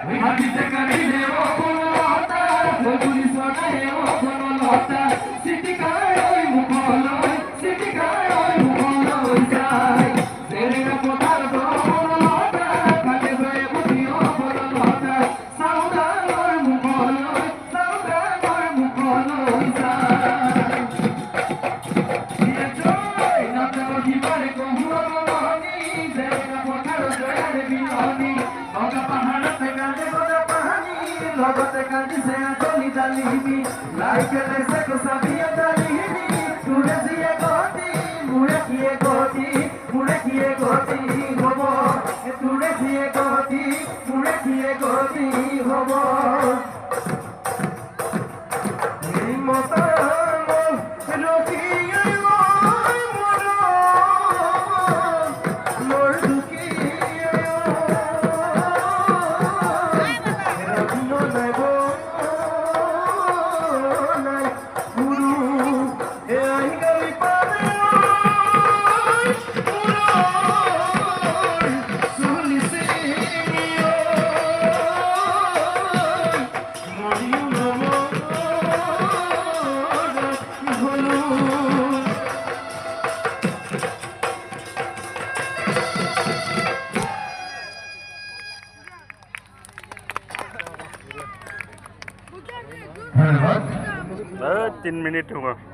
হাতিতে কাটিলে ও বনলতা বগুড়ি সদায়ে ও বনলতা সিটি কায় ওই মুখলয় সিটি কায় ওই মুখলয় যায় সেরেনা কোথার গো বনলতা কাটে গয়ে বুঝি ও বনলতা সাউদার মুখলয় সাউদার মুখলয় যায় দিয়ে জয় না তো জীবনে কহুয়া বলনি সেরেনা কোথার জয়ের বিননি লগা পাহাড়তে গানে গোদা পাহানি লগতে কাঁদি সে চলি ডালিবি লাইকেলে সে কো সাবিয়া ডালিবি তুড়ে দিয়ে গতি মুড়ে কিয়ে গতি মুড়ে কিয়ে গতি হব তুড়ে দিয়ে গতি মুড়ে কিয়ে গতি হব এই মতা রকিয়ে মোর মোর দুকিয়ে রত্ন নেব নাই গুরু এ আই গলি পাবে সুলিসে মরিউ নম ভলু धन्यवाद 3 मिनट होगा